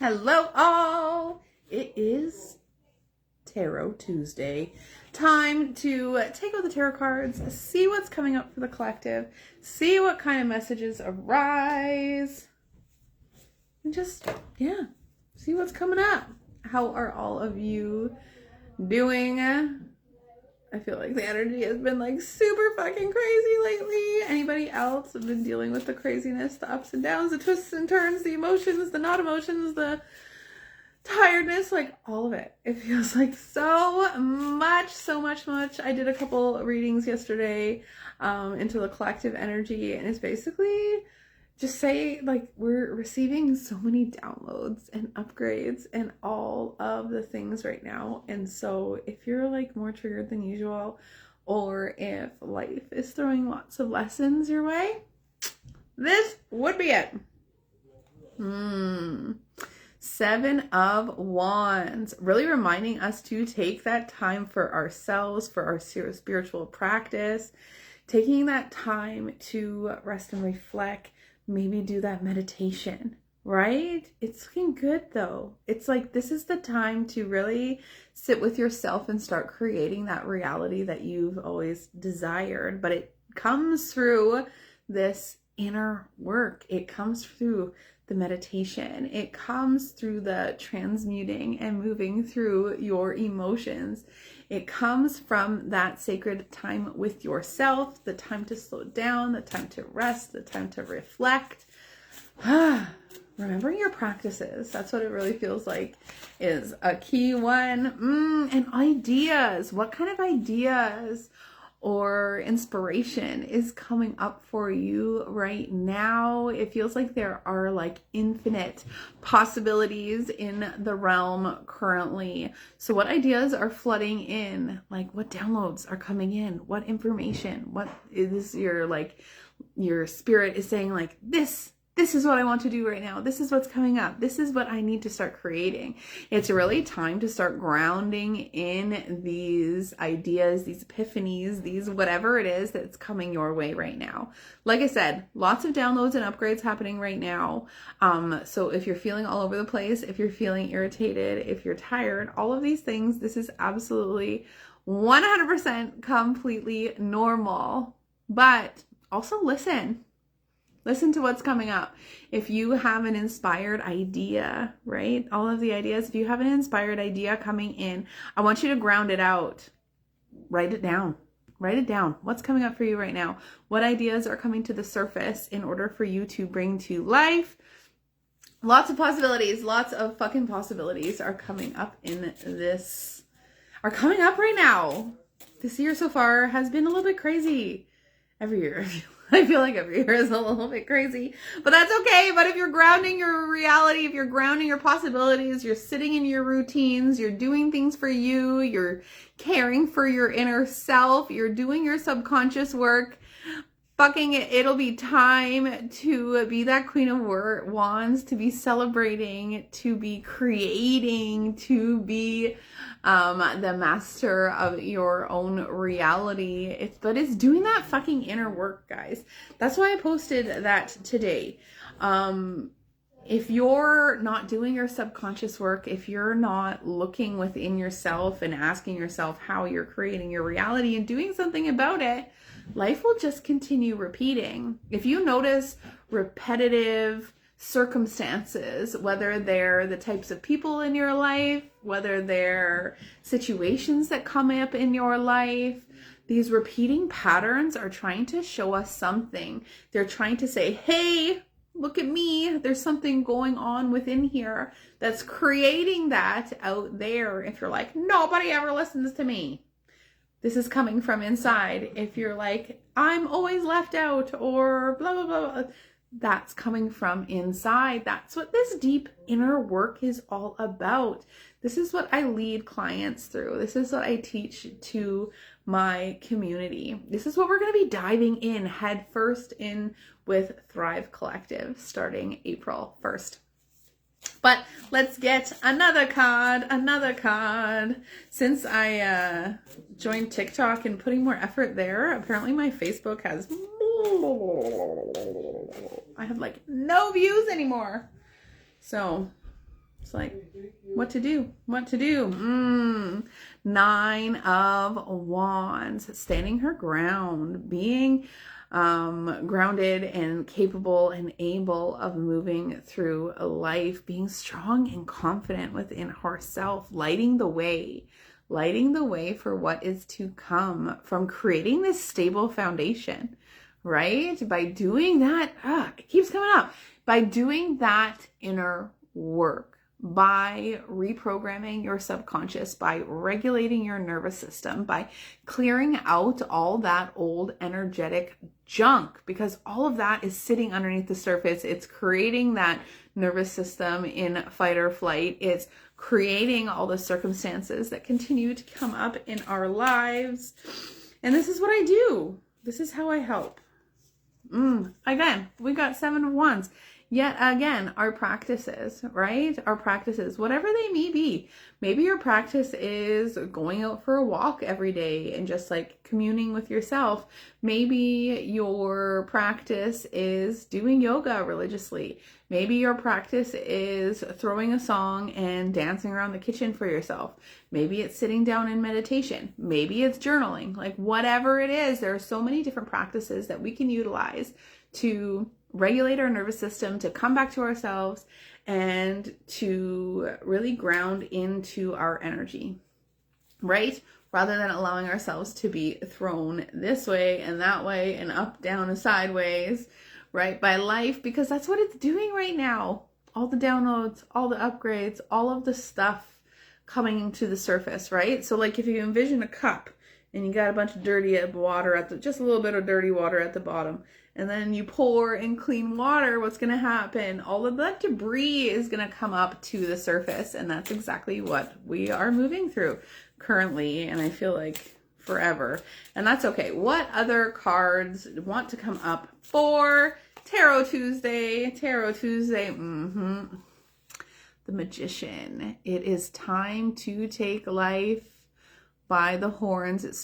Hello all! It is Tarot Tuesday. Time to take out the tarot cards, see what's coming up for the collective, see what kind of messages arise, and just, see what's coming up. How are all of you doing? I feel like the energy has been like super fucking crazy lately. Anybody else have been dealing with the craziness, the ups and downs, the twists and turns, the emotions, the not emotions, the tiredness, like all of it. It feels like so much. I did a couple readings yesterday into the collective energy, and it's basically just say like we're receiving so many downloads and upgrades and all of the things right now. And so if you're like more triggered than usual, or if life is throwing lots of lessons your way, this would be it. Seven of Wands, really reminding us to take that time for ourselves, for our spiritual practice, taking that time to rest and reflect, maybe do that meditation, right? It's looking good though. It's like this is the time to really sit with yourself and start creating that reality that you've always desired. But it comes through this inner work. It comes through the meditation. It comes through the transmuting and moving through your emotions. It comes from that sacred time with yourself, the time to slow down, the time to rest, the time to reflect. Remembering your practices. That's what it really feels like is a key one. And ideas. What kind of ideas or inspiration is coming up for you right now? It feels like there are like infinite possibilities in the realm currently. So what ideas are flooding in? Like what downloads are coming in? What information? What is your spirit is saying like this is what I want to do right now. This is what's coming up. This is what I need to start creating. It's really time to start grounding in these ideas, these epiphanies, these whatever it is that's coming your way right now. Like I said, lots of downloads and upgrades happening right now. So if you're feeling all over the place, if you're feeling irritated, if you're tired, all of these things, this is absolutely 100% completely normal. But also listen. Listen to what's coming up. If you have an inspired idea, right? All of the ideas, if you have an inspired idea coming in, I want you to ground it out. Write it down. Write it down. What's coming up for you right now? What ideas are coming to the surface in order for you to bring to life? Lots of possibilities. Lots of fucking possibilities are coming up are coming up right now. This year so far has been a little bit crazy. Every year. I feel like every year is a little bit crazy, but that's okay. But if you're grounding your reality, if you're grounding your possibilities, you're sitting in your routines, you're doing things for you, you're caring for your inner self, you're doing your subconscious work, it'll be time to be that Queen of Wands, to be celebrating, to be creating, to be the master of your own reality. But it's doing that fucking inner work, guys. That's why I posted that today. If you're not doing your subconscious work, if you're not looking within yourself and asking yourself how you're creating your reality and doing something about it, life will just continue repeating. If you notice repetitive circumstances, whether they're the types of people in your life, whether they're situations that come up in your life, these repeating patterns are trying to show us something. They're trying to say, hey, look at me. There's something going on within here that's creating that out there. If you're like, nobody ever listens to me, this is coming from inside. If you're like, I'm always left out, or blah, blah, blah, blah, that's coming from inside. That's what this deep inner work is all about. This is what I lead clients through. This is what I teach to my community. This is what we're going to be diving in head first in with Thrive Collective starting April 1st. But let's get another card. Since I joined TikTok and putting more effort there, apparently my Facebook has, I have like no views anymore. So It's like, what to do? What to do? 9 of Wands, standing her ground, being grounded and capable and able of moving through life, being strong and confident within herself, lighting the way for what is to come, from creating this stable foundation, right? By doing that, it keeps coming up, by doing that inner work, by reprogramming your subconscious, by regulating your nervous system, by clearing out all that old energetic junk, because all of that is sitting underneath the surface. It's creating that nervous system in fight or flight. It's creating all the circumstances that continue to come up in our lives. And this is what I do. This is how I help. Again, we got 7 of Wands. Yet again, our practices, right? Our practices, whatever they may be. Maybe your practice is going out for a walk every day and just like communing with yourself. Maybe your practice is doing yoga religiously. Maybe your practice is throwing a song and dancing around the kitchen for yourself. Maybe it's sitting down in meditation. Maybe it's journaling. Like whatever it is, there are so many different practices that we can utilize to regulate our nervous system, to come back to ourselves, and to really ground into our energy, right? Rather than allowing ourselves to be thrown this way and that way and up, down, and sideways, right, by life, because that's what it's doing right now. All the downloads, all the upgrades, all of the stuff coming to the surface, right? So like if you envision a cup and you got a bunch of dirty water at the, just a little bit of dirty water at the bottom, and then you pour in clean water, what's going to happen? All of that debris is going to come up to the surface. And that's exactly what we are moving through currently. And I feel like forever. And that's okay. What other cards want to come up for Tarot Tuesday? Tarot Tuesday. The Magician. It is time to take life by the horns. It's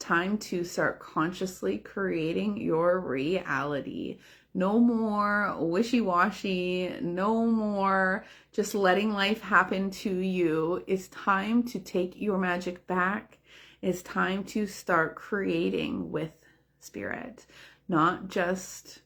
time to start consciously creating your reality. No more wishy-washy, no more just letting life happen to you. It's time to take your magic back. It's time to start creating with spirit, not just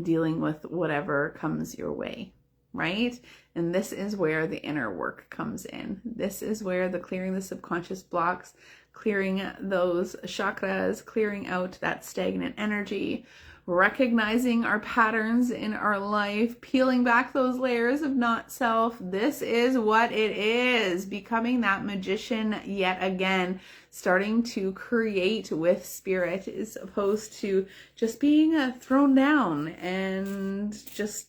dealing with whatever comes your way, right? And this is where the inner work comes in. This is where the clearing the subconscious blocks, clearing those chakras, clearing out that stagnant energy, recognizing our patterns in our life, peeling back those layers of not self. This is what it is. Becoming that magician yet again, starting to create with spirit, as opposed to just being thrown down and just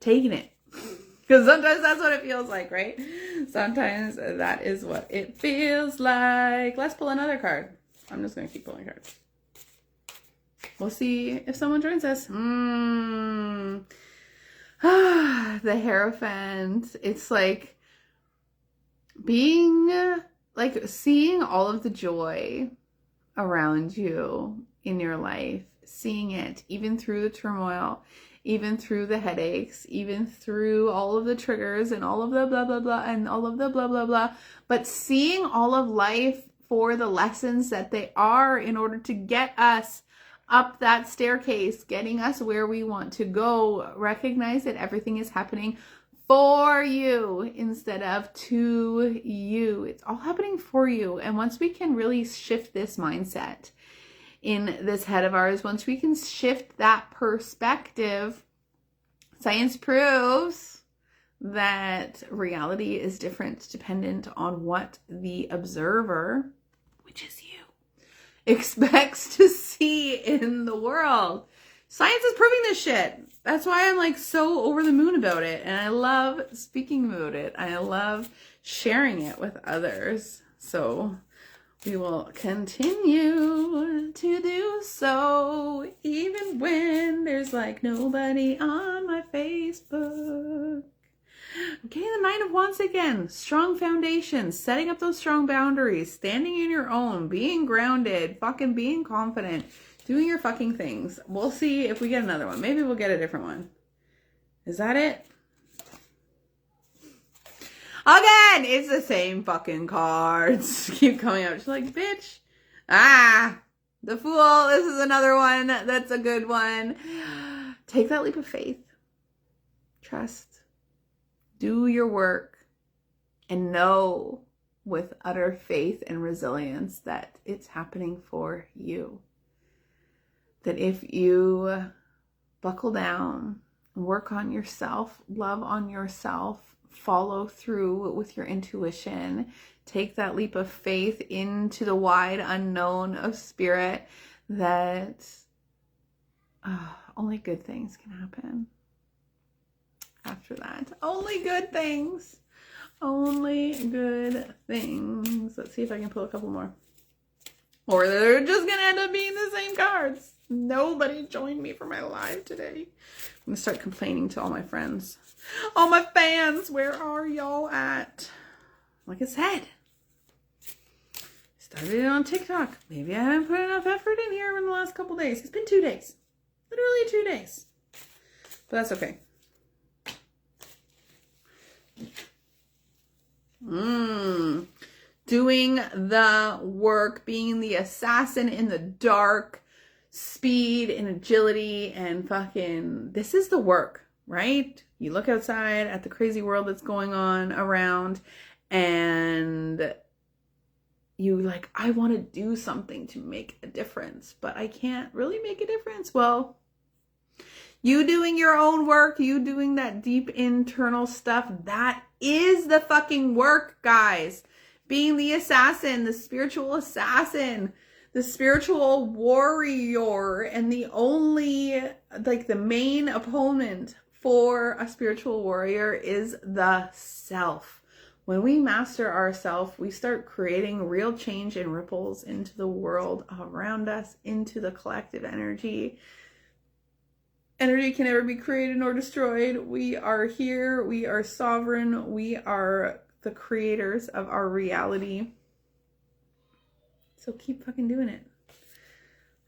taking it. Because sometimes that's what it feels like, right? Sometimes that is what it feels like. Let's pull another card. I'm just going to keep pulling cards. We'll see if someone joins us. The Hierophant. It's like being, like seeing all of the joy around you in your life. Seeing it even through the turmoil, even through the headaches, even through all of the triggers and all of the blah, blah, blah, and all of the blah, blah, blah. But seeing all of life for the lessons that they are, in order to get us up that staircase, getting us where we want to go. Recognize that everything is happening for you instead of to you. It's all happening for you. And once we can really shift this mindset in this head of ours, once we can shift that perspective, science proves that reality is different dependent on what the observer, which is you, expects to see in the world. Science is proving this shit. That's why I'm like so over the moon about it. And I love speaking about it. I love sharing it with others. So we will continue to do so, even when there's like nobody on my Facebook. Okay, the Nine of Wands again. Strong foundations, setting up those strong boundaries, standing in your own, being grounded, fucking being confident, doing your fucking things. We'll see if we get another one. Maybe we'll get a different one. Is that it? Again, it's the same fucking cards. Keep coming up. She's like, bitch. The Fool. This is another one that's a good one. Take that leap of faith. Trust. Do your work. And know with utter faith and resilience that it's happening for you. That if you buckle down, work on yourself, love on yourself, follow through with your intuition, take that leap of faith into the wide unknown of spirit, that only good things can happen after that. Only good things. Only good things. Let's see if I can pull a couple more. Or they're just going to end up being the same cards. Nobody joined me for my live today. I'm going to start complaining to all my friends. All my fans, where are y'all at? Like I said, started it on TikTok. Maybe I haven't put enough effort in here in the last couple days. It's been 2 days. Literally 2 days. But that's okay. Doing the work, being the assassin in the dark, speed and agility and fucking, this is the work, right? You look outside at the crazy world that's going on around and you like, I want to do something to make a difference, but I can't really make a difference. Well, you doing your own work, you doing that deep internal stuff, that is the fucking work, guys. Being the assassin, the spiritual assassin, the spiritual warrior, and the only, like the main opponent for a spiritual warrior is the self. When we master ourself, we start creating real change and ripples into the world around us, into the collective energy. Energy can never be created nor destroyed. We are here. We are sovereign. We are the creators of our reality. So keep fucking doing it.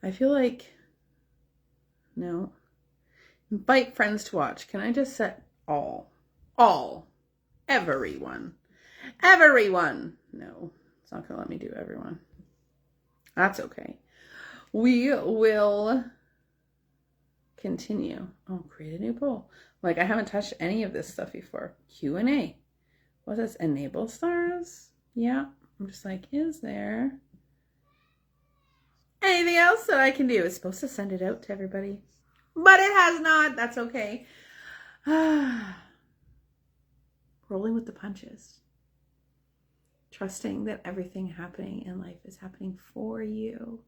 I feel like, no. Invite friends to watch. Can I just set all, everyone. No, it's not going to let me do everyone. That's okay. We will continue. Oh, create a new poll. Like, I haven't touched any of this stuff before. Q&A. What's this? Enable stars? Yeah. I'm just like, is there anything else that I can do? It's supposed to send it out to everybody, but it has not. That's okay. Rolling with the punches. Trusting that everything happening in life is happening for you,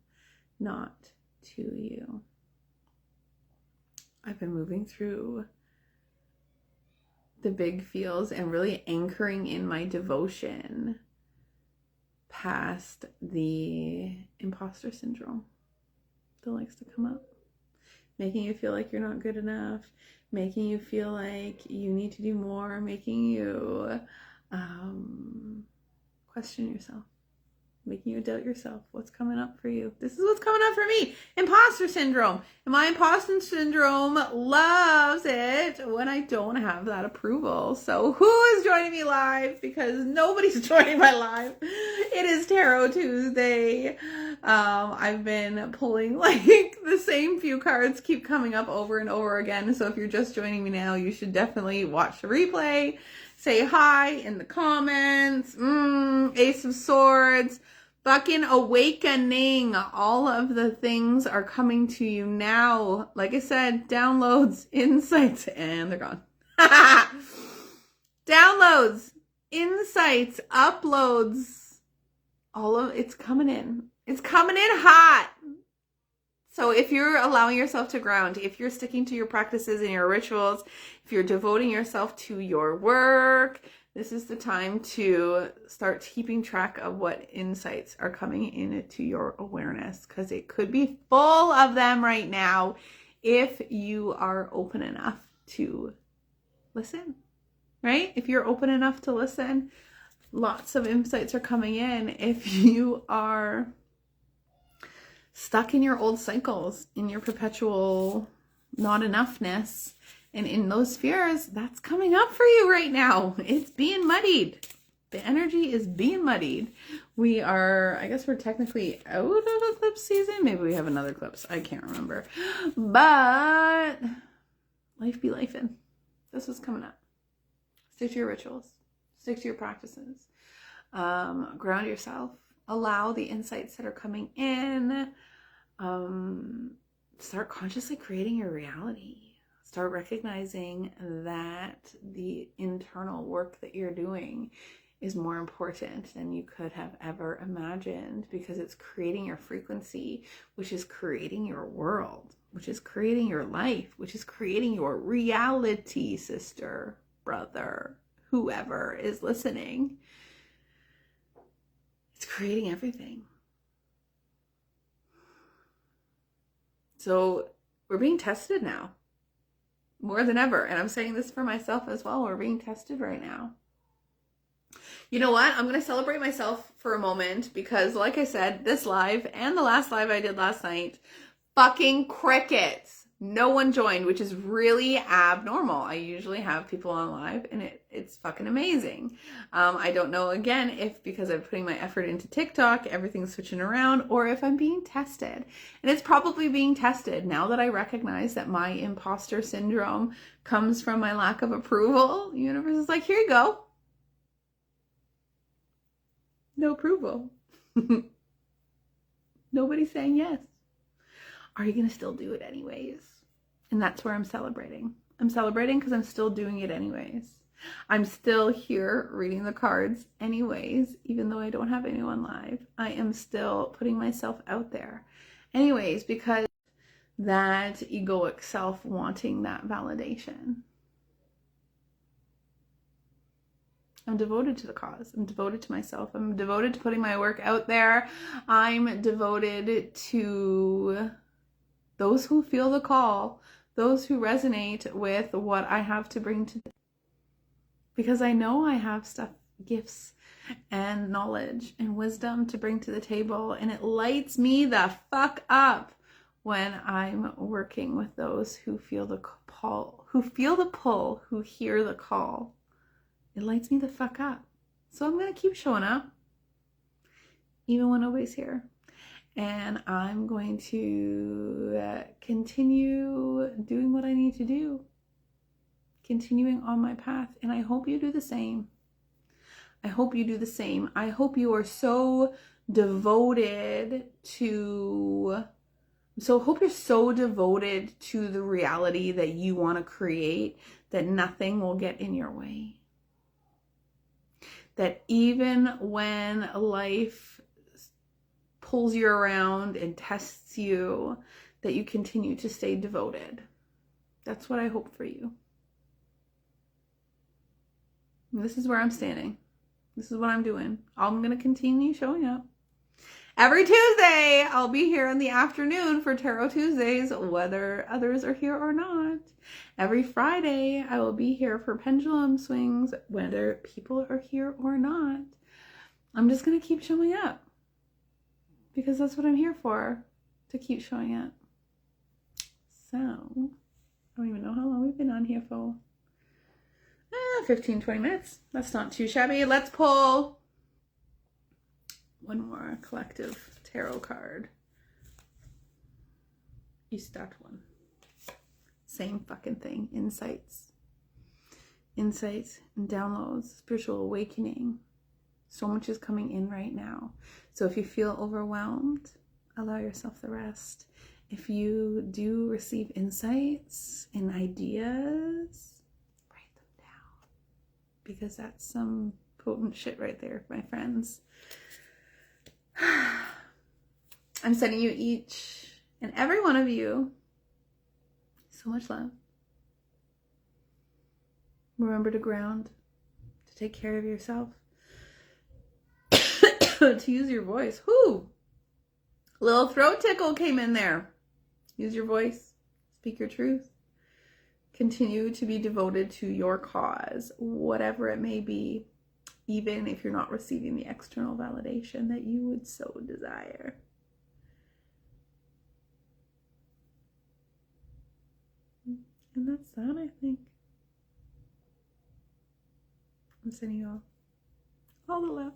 not to you. I've been moving through the big feels and really anchoring in my devotion past the imposter syndrome that likes to come up, making you feel like you're not good enough, making you feel like you need to do more, making you question yourself, making you doubt yourself. What's coming up for you? This is what's coming up for me. Imposter syndrome. And my imposter syndrome loves it when I don't have that approval. So who is joining me live? Because nobody's joining my live. It is Tarot Tuesday. I've been pulling like the same few cards keep coming up over and over again. So if you're just joining me now, you should definitely watch the replay. Say hi in the comments. Ace of Swords. Fucking awakening. All of the things are coming to you now. Like I said, downloads, insights, and they're gone. Downloads, insights, uploads. All of it's coming in. It's coming in hot. So if you're allowing yourself to ground, if you're sticking to your practices and your rituals, if you're devoting yourself to your work, this is the time to start keeping track of what insights are coming into your awareness, because it could be full of them right now if you are open enough to listen, right? If you're open enough to listen, lots of insights are coming in. If you are stuck in your old cycles, in your perpetual not enoughness, And in those spheres, that's coming up for you right now. It's being muddied. The energy is being muddied. We are, I guess we're technically out of eclipse season. Maybe we have another eclipse. I can't remember. But life be lifing. This is coming up. Stick to your rituals. Stick to your practices. Ground yourself. Allow the insights that are coming in. Start consciously creating your reality. Start recognizing that the internal work that you're doing is more important than you could have ever imagined, because it's creating your frequency, which is creating your world, which is creating your life, which is creating your reality, sister, brother, whoever is listening. It's creating everything. So we're being tested now. More than ever. And I'm saying this for myself as well. We're being tested right now. You know what? I'm going to celebrate myself for a moment because, like I said, this live and the last live I did last night, fucking crickets. No one joined, which is really abnormal. I usually have people on live and it's fucking amazing. I don't know, again, if because I'm putting my effort into TikTok, everything's switching around, or if I'm being tested. And it's probably being tested now that I recognize that my imposter syndrome comes from my lack of approval. The universe is like, here you go. No approval. Nobody's saying yes. Are you going to still do it anyways? And that's where I'm celebrating. I'm celebrating because I'm still doing it anyways. I'm still here reading the cards anyways, even though I don't have anyone live. I am still putting myself out there anyways, because that egoic self wanting that validation. I'm devoted to the cause. I'm devoted to myself. I'm devoted to putting my work out there. I'm devoted to those who feel the call, those who resonate with what I have to bring to them. Because I know I have stuff, gifts and knowledge and wisdom to bring to the table, and it lights me the fuck up when I'm working with those who feel the pull, who hear the call. It lights me the fuck up. So I'm going to keep showing up, even when nobody's here. And I'm going to continue doing what I need to do. Continuing on my path. And I hope you do the same. I hope you do the same. I hope you are so devoted to... So I hope you're so devoted to the reality that you want to create that nothing will get in your way. That even when life pulls you around and tests you, that you continue to stay devoted. That's what I hope for you. And this is where I'm standing. This is what I'm doing. I'm going to continue showing up. Every Tuesday, I'll be here in the afternoon for Tarot Tuesdays, whether others are here or not. Every Friday, I will be here for pendulum swings, whether people are here or not. I'm just going to keep showing up because that's what I'm here for, to keep showing up. So, I don't even know how long we've been on here for. 15, 20 minutes. That's not too shabby. Let's pull one more collective tarot card. Each that one. Same fucking thing. Insights and downloads, spiritual awakening. So much is coming in right now. So if you feel overwhelmed, allow yourself the rest. If you do receive insights and ideas, write them down, because that's some potent shit right there, my friends. I'm sending you each and every one of you so much love. Remember to ground, to take care of yourself, to use your voice. Whoo! Little throat tickle came in there. Use your voice. Speak your truth. Continue to be devoted to your cause, whatever it may be, even if you're not receiving the external validation that you would so desire. And that's that, I think. I'm sending you all the love.